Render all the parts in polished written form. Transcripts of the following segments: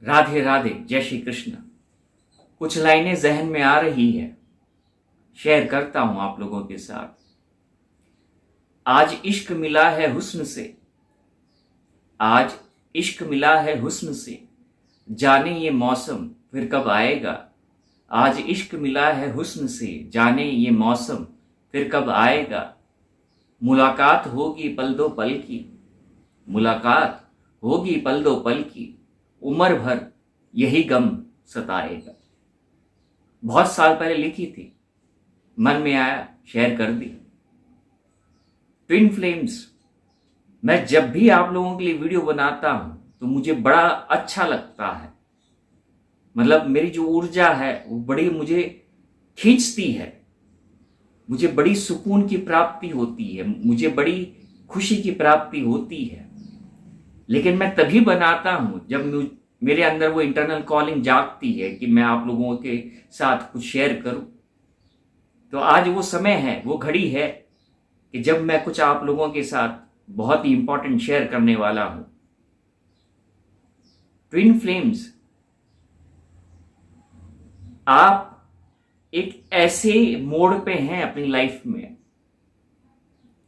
राधे राधे, जय श्री कृष्ण। कुछ लाइनें जहन में आ रही है, शेयर करता हूं आप लोगों के साथ। आज इश्क मिला है हुस्न से, आज इश्क मिला है हुस्न से, जाने ये मौसम फिर कब आएगा। आज इश्क मिला है हुस्न से, जाने ये मौसम फिर कब आएगा। मुलाकात होगी पल दो पल की, मुलाकात होगी पल दो पल की, उम्र भर यही गम सताएगा। बहुत साल पहले लिखी थी, मन में आया शेयर कर दी। ट्विन फ्लेम्स, मैं जब भी आप लोगों के लिए वीडियो बनाता हूं तो मुझे बड़ा अच्छा लगता है। मतलब मेरी जो ऊर्जा है वो बड़ी मुझे खींचती है, मुझे बड़ी सुकून की प्राप्ति होती है, मुझे बड़ी खुशी की प्राप्ति होती है। लेकिन मैं तभी बनाता हूं जब मेरे अंदर वो इंटरनल कॉलिंग जागती है कि मैं आप लोगों के साथ कुछ शेयर करूं। तो आज वो समय है, वो घड़ी है कि जब मैं कुछ आप लोगों के साथ बहुत ही इंपॉर्टेंट शेयर करने वाला हूं। ट्विन फ्लेम्स, आप एक ऐसे मोड़ पे हैं अपनी लाइफ में,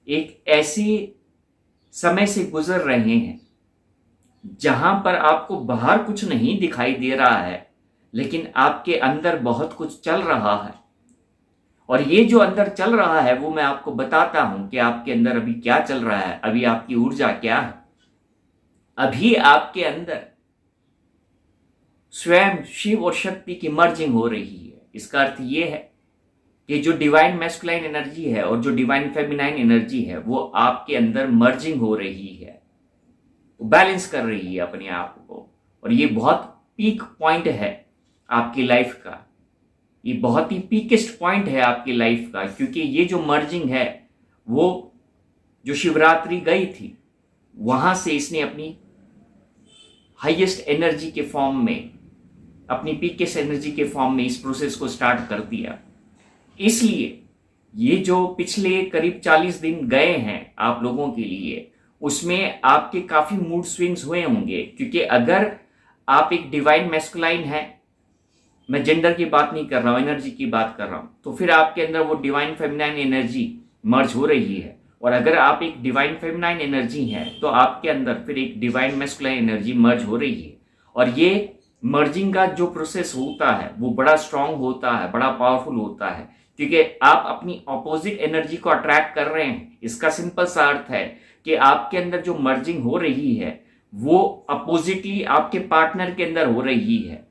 एक ऐसे समय से गुजर रहे हैं जहां पर आपको बाहर कुछ नहीं दिखाई दे रहा है, लेकिन आपके अंदर बहुत कुछ चल रहा है। और ये जो अंदर चल रहा है वो मैं आपको बताता हूं कि आपके अंदर अभी क्या चल रहा है, अभी आपकी ऊर्जा क्या है। अभी आपके अंदर स्वयं शिव और शक्ति की मर्जिंग हो रही है। इसका अर्थ ये है कि जो डिवाइन मैस्कुलाइन एनर्जी है और जो डिवाइन फेमिनाइन एनर्जी है वो आपके अंदर मर्जिंग हो रही है, बैलेंस कर रही है अपने आप को। और ये बहुत पीक पॉइंट है आपकी लाइफ का, ये बहुत ही पीकेस्ट पॉइंट है आपकी लाइफ का, क्योंकि ये जो मर्जिंग है वो जो शिवरात्रि गई थी वहां से इसने अपनी हाईएस्ट एनर्जी के फॉर्म में, अपनी पीकेस्ट एनर्जी के फॉर्म में इस प्रोसेस को स्टार्ट कर दिया। इसलिए ये जो पिछले करीब 40 दिन गए हैं आप लोगों के लिए, उसमें आपके काफी मूड स्विंग्स हुए होंगे। क्योंकि अगर आप एक डिवाइन मैस्कुलाइन है, मैं जेंडर की बात नहीं कर रहा हूं, एनर्जी की बात कर रहा हूं, तो फिर आपके अंदर वो डिवाइन फेमिनाइन एनर्जी मर्ज हो रही है। और अगर आप एक डिवाइन फेमिनाइन एनर्जी है तो आपके अंदर फिर एक डिवाइन मैस्कुलाइन एनर्जी मर्ज हो रही है। और ये मर्जिंग का जो प्रोसेस होता है वो बड़ा स्ट्रांग होता है, बड़ा पावरफुल होता है, क्योंकि आप अपनी ऑपोजिट एनर्जी को अट्रैक्ट कर रहे हैं। इसका सिंपल सा अर्थ है कि आपके अंदर जो मर्जिंग हो रही है वो अपोजिटली आपके पार्टनर के अंदर हो रही है।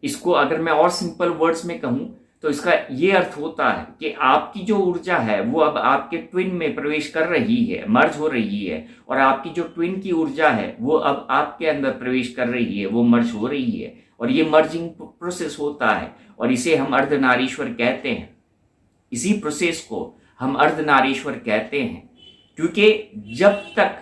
इसको अगर मैं और सिंपल वर्ड्स में कहूं तो इसका ये अर्थ होता है कि आपकी जो ऊर्जा है वो अब आपके ट्विन में प्रवेश कर रही है, मर्ज हो रही है। और आपकी जो ट्विन की ऊर्जा है वो अब आपके अंदर प्रवेश कर रही है, वो मर्ज हो रही है। और ये मर्जिंग प्रोसेस होता है और इसे हम अर्धनारीश्वर कहते हैं। इसी प्रोसेस को हम अर्धनारीश्वर कहते हैं, क्योंकि जब तक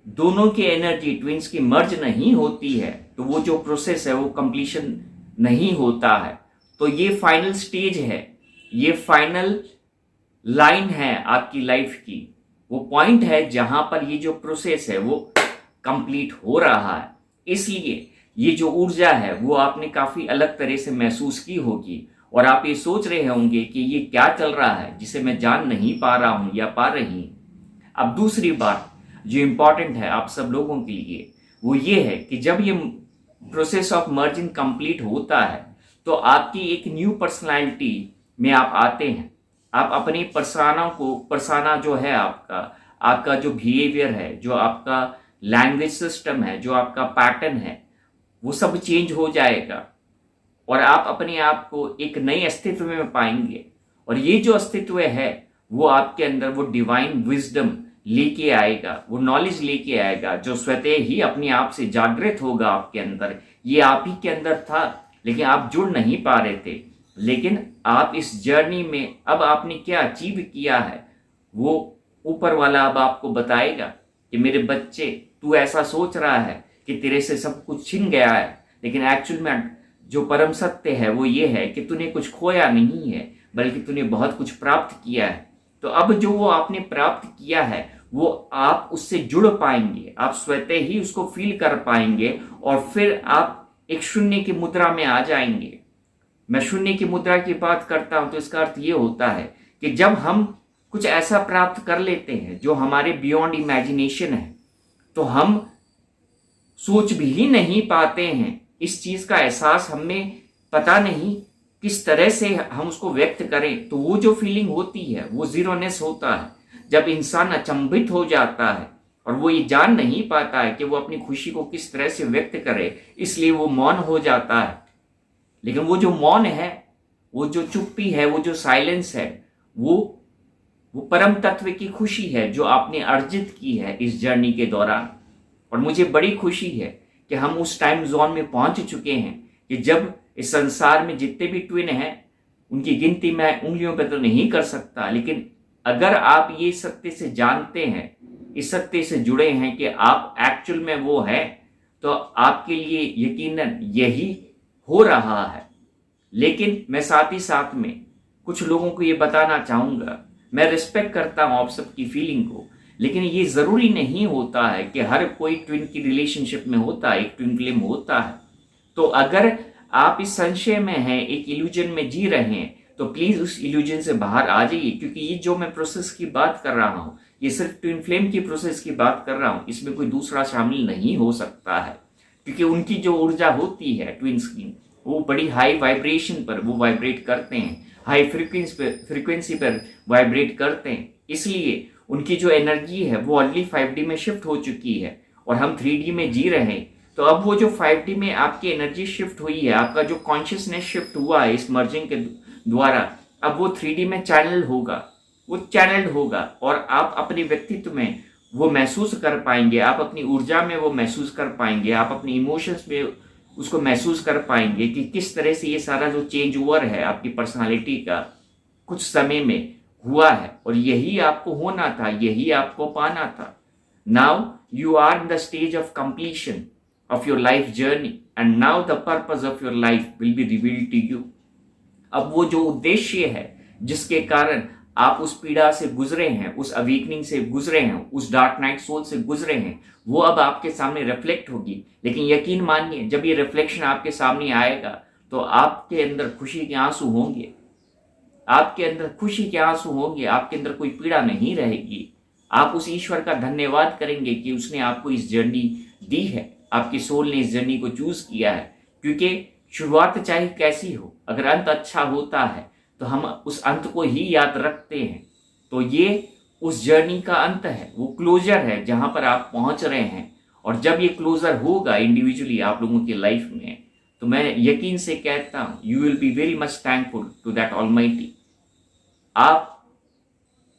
दोनों की एनर्जी ट्विंस की मर्ज नहीं होती है तो वो जो प्रोसेस है वो कंप्लीशन नहीं होता है। तो ये फाइनल स्टेज है, ये फाइनल लाइन है आपकी लाइफ की, वो पॉइंट है जहां पर ये जो प्रोसेस है वो कंप्लीट हो रहा है। इसलिए ये जो ऊर्जा है वो आपने काफी अलग तरह से महसूस की होगी और आप ये सोच रहे होंगे कि ये क्या चल रहा है जिसे मैं जान नहीं पा रहा हूं या पा रही। अब दूसरी बात जो इंपॉर्टेंट है आप सब लोगों के लिए वो ये है कि जब ये प्रोसेस ऑफ मर्जिंग कंप्लीट होता है तो आपकी एक न्यू पर्सनालिटी में आप आते हैं। आप अपनी पर्सोना जो है आपका जो बिहेवियर है, जो आपका लैंग्वेज सिस्टम है, जो आपका पैटर्न है, वो सब चेंज हो जाएगा और आप अपने आप को एक नए अस्तित्व में पाएंगे। और ये जो अस्तित्व है वो आपके अंदर वो डिवाइन विजडम लेके आएगा, वो नॉलेज लेके आएगा जो स्वतः ही अपने आप से जागृत होगा आपके अंदर। ये आप ही के अंदर था लेकिन आप जुड़ नहीं पा रहे थे। लेकिन आप इस जर्नी में अब आपने क्या अचीव किया है वो ऊपर वाला अब आपको बताएगा कि मेरे बच्चे, तू ऐसा सोच रहा है कि तेरे से सब कुछ छिन गया है, लेकिन एक्चुअल में जो परम सत्य है वो ये है कि तूने कुछ खोया नहीं है बल्कि तूने बहुत कुछ प्राप्त किया है। तो अब जो वो आपने प्राप्त किया है वो आप उससे जुड़ पाएंगे, आप स्वतः ही उसको फील कर पाएंगे और फिर आप एक शून्य की मुद्रा में आ जाएंगे। मैं शून्य की मुद्रा की बात करता हूं तो इसका अर्थ ये होता है कि जब हम कुछ ऐसा प्राप्त कर लेते हैं जो हमारे बियॉन्ड इमेजिनेशन है, तो हम सोच भी नहीं पाते हैं, इस चीज का एहसास हमें पता नहीं किस तरह से हम उसको व्यक्त करें, तो वो जो फीलिंग होती है वो जीरोनेस होता है। जब इंसान अचंभित हो जाता है और वो ये जान नहीं पाता है कि वो अपनी खुशी को किस तरह से व्यक्त करे, इसलिए वो मौन हो जाता है। लेकिन वो जो मौन है, वो जो चुप्पी है, वो जो साइलेंस है, वो परम तत्व की खुशी है जो आपने अर्जित की है इस जर्नी के दौरान। और मुझे बड़ी खुशी है कि हम उस टाइम जोन में पहुंच चुके हैं कि जब इस संसार में जितने भी ट्विन हैं उनकी गिनती मैं उंगलियों पर तो नहीं कर सकता, लेकिन अगर आप ये सत्य से जानते हैं, इस सत्य से जुड़े हैं कि आप एक्चुअल में वो हैं, तो आपके लिए यकीनन यही हो रहा है। लेकिन मैं साथ ही साथ में कुछ लोगों को ये बताना चाहूंगा, मैं रिस्पेक्ट करता हूं आप सबकी फीलिंग को, लेकिन ये जरूरी नहीं होता है कि हर कोई ट्विन की रिलेशनशिप में होता है, एक ट्विन फ्लेम होता है। तो अगर आप इस संशय में हैं, एक इल्यूजन में जी रहे हैं, तो प्लीज उस इल्यूजन से बाहर आ जाइए, क्योंकि ये जो मैं प्रोसेस की बात कर रहा हूं, ये सिर्फ ट्विन फ्लेम की प्रोसेस की बात कर रहा हूं, इसमें कोई दूसरा शामिल नहीं हो सकता है। क्योंकि उनकी जो ऊर्जा होती है ट्विन्स की, वो बड़ी हाई वाइब्रेशन पर वो वाइब्रेट करते हैं, हाई फ्रीक्वेंसी पर वाइब्रेट करते हैं, इसलिए उनकी जो एनर्जी है वो ऑलरेडी 5D में शिफ्ट हो चुकी है और हम 3D में जी रहे हैं। तो अब वो जो 5D में आपकी एनर्जी शिफ्ट हुई है, आपका जो कॉन्शियसनेस शिफ्ट हुआ है इस मर्जिंग के द्वारा, अब वो 3D में चैनल होगा, वो चैनल्ड होगा और आप अपने व्यक्तित्व में वो महसूस कर पाएंगे, आप अपनी ऊर्जा में वो महसूस कर पाएंगे, आप अपनी इमोशंस में उसको महसूस कर पाएंगे कि किस तरह से ये सारा जो चेंज ओवर है आपकी पर्सनालिटी का कुछ समय में हुआ है। और यही आपको होना था, यही आपको पाना था। Now you are in the stage of completion of your life journey and now the purpose of your life will be revealed to you। अब वो जो उद्देश्य है जिसके कारण आप उस पीड़ा से गुजरे हैं, उस अवेकनिंग से गुजरे हैं, उस डार्क नाइट सोल से गुजरे हैं, वो अब आपके सामने रिफ्लेक्ट होगी। लेकिन यकीन मानिए, जब ये रिफ्लेक्शन आपके सामने आएगा तो आपके अंदर खुशी के आंसू होंगे, आपके अंदर खुशी के आंसू होंगे, आपके अंदर कोई पीड़ा नहीं रहेगी। आप उस ईश्वर का धन्यवाद करेंगे कि उसने आपको इस जर्नी दी है, आपकी सोल ने इस जर्नी को चूज किया है। क्योंकि शुरुआत चाहे कैसी हो, अगर अंत अच्छा होता है तो हम उस अंत को ही याद रखते हैं। तो ये उस जर्नी का अंत है, वो क्लोजर है जहां पर आप पहुंच रहे हैं। और जब ये क्लोजर होगा इंडिविजुअली आप लोगों की लाइफ में, तो मैं यकीन से कहता हूं you will be very much thankful to that almighty.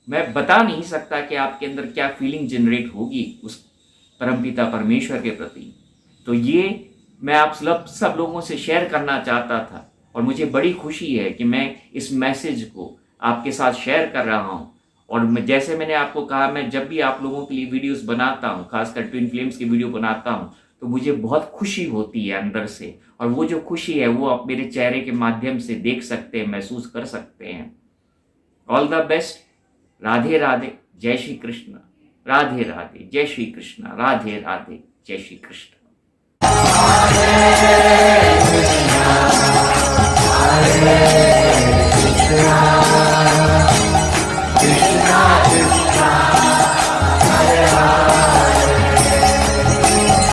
मैं बता नहीं सकता कि आपके अंदर क्या फीलिंग जनरेट होगी उस परमपिता परमेश्वर के प्रति। तो ये मैं आप सब लोगों से शेयर करना चाहता था और मुझे बड़ी खुशी है कि मैं इस मैसेज को आपके साथ शेयर कर रहा हूं। और जैसे मैंने आपको कहा, मैं जब भी आप लोगों के लिए वीडियोस बनाता हूं, खासकर ट्विन फ्लेम्स की वीडियो बनाता हूं, तो मुझे बहुत खुशी होती है अंदर से। और वो जो खुशी है वो आप मेरे चेहरे के माध्यम से देख सकते हैं, महसूस कर सकते हैं। All the best. Radhe Radhe, जय श्री कृष्ण। राधे राधे, जय श्री कृष्ण। राधे राधे, जय श्री कृष्ण। Hare Krishna